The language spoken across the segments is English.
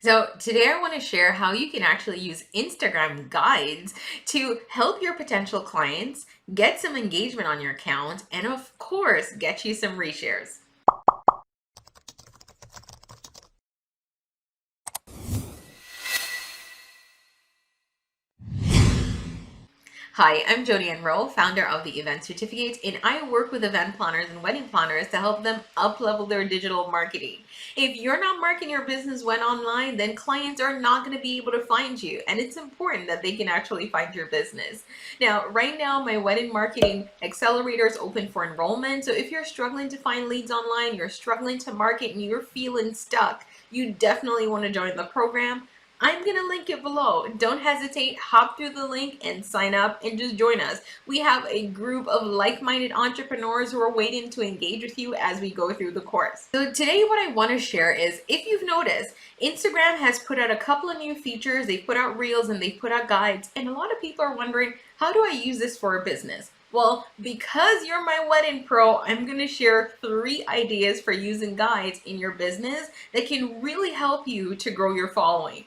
So today I want to share how you can actually use Instagram guides to help your potential clients get some engagement on your account and of course get you some reshares. Hi, I'm Jody Enroll, founder of the Event Certificate, and I work with event planners and wedding planners to help them up-level their digital marketing. If you're not marketing your business when online, then clients are not going to be able to find you, and it's important that they can actually find your business. Now, right now, my wedding marketing accelerator is open for enrollment, so if you're struggling to find leads online, you're struggling to market, and you're feeling stuck, you definitely want to join the program. I'm going to link it below. Don't hesitate, hop through the link and sign up and just join us. We have a group of like-minded entrepreneurs who are waiting to engage with you as we go through the course. So today what I want to share is, if you've noticed, Instagram has put out a couple of new features. They put out reels and they put out guides, and a lot of people are wondering, how do I use this for a business? Well, because you're my wedding pro, I'm going to share 3 ideas for using guides in your business that can really help you to grow your following.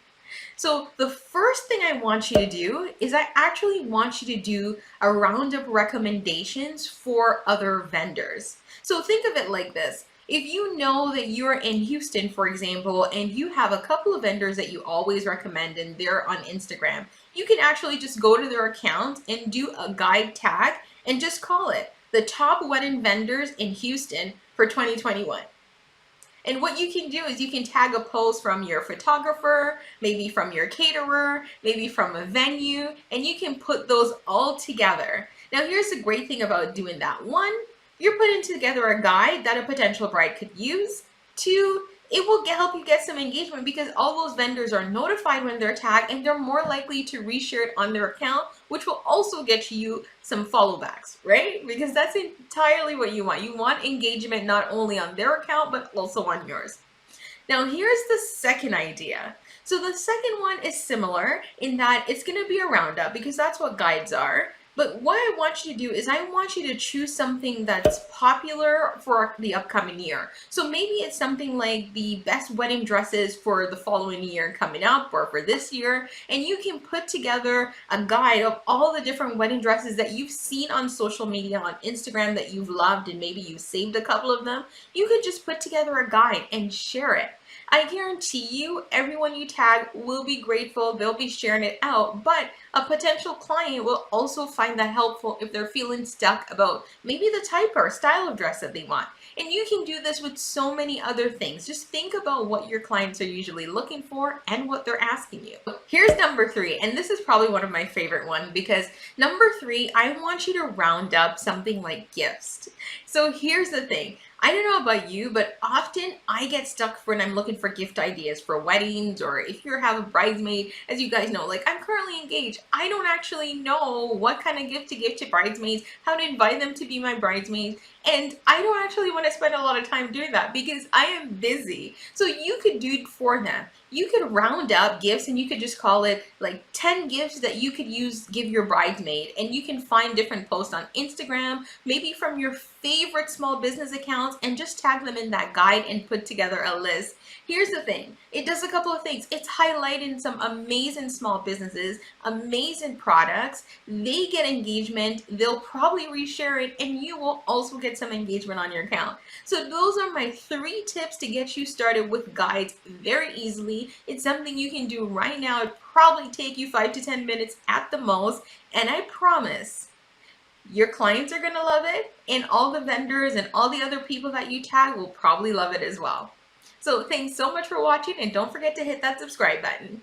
So the first thing I want you to do is I actually want you to do a roundup recommendations for other vendors. So think of it like this. If you know that you're in Houston, for example, and you have a couple of vendors that you always recommend and they're on Instagram, you can actually just go to their account and do a guide tag and just call it the top wedding vendors in Houston for 2021. And what you can do is you can tag a post from your photographer, maybe from your caterer, maybe from a venue, and you can put those all together. Now, here's the great thing about doing that. 1, you're putting together a guide that a potential bride could use. 2, it will help you get some engagement because all those vendors are notified when they're tagged and they're more likely to reshare it on their account, which will also get you some follow backs, right? Because that's entirely what you want. You want engagement not only on their account, but also on yours. Now, here's the second idea. So the second one is similar in that it's going to be a roundup because that's what guides are. But what I want you to do is I want you to choose something that's popular for the upcoming year. So maybe it's something like the best wedding dresses for the following year coming up or for this year. And you can put together a guide of all the different wedding dresses that you've seen on social media, on Instagram that you've loved, and maybe you've saved a couple of them. You could just put together a guide and share it. I guarantee you everyone you tag will be grateful. They'll be sharing it out, but a potential client will also find that helpful if they're feeling stuck about maybe the type or style of dress that they want. And you can do this with so many other things. Just think about what your clients are usually looking for and what they're asking you. Here's number 3, and this is probably one of my favorite ones because number 3, I want you to round up something like gifts. So here's the thing. I don't know about you, but often I get stuck when I'm looking for gift ideas for weddings, or if you have a bridesmaid, as you guys know, like I'm currently engaged. I don't actually know what kind of gift to give to bridesmaids, how to invite them to be my bridesmaids, and I don't actually want to spend a lot of time doing that because I am busy. So you could do it for them. You could round up gifts and you could just call it like 10 gifts that you could give your bridesmaid, and you can find different posts on Instagram, maybe from your favorite small business accounts, and just tag them in that guide and put together a list. Here's the thing, it does a couple of things. It's highlighting some amazing small businesses, amazing products. They get engagement, they'll probably reshare it, and you will also get some engagement on your account. So those are my 3 tips to get you started with guides very easily. It's something you can do right now. It probably take you 5 to 10 minutes at the most, and I promise your clients are going to love it, and all the vendors and all the other people that you tag will probably love it as well. So thanks so much for watching, and don't forget to hit that subscribe button.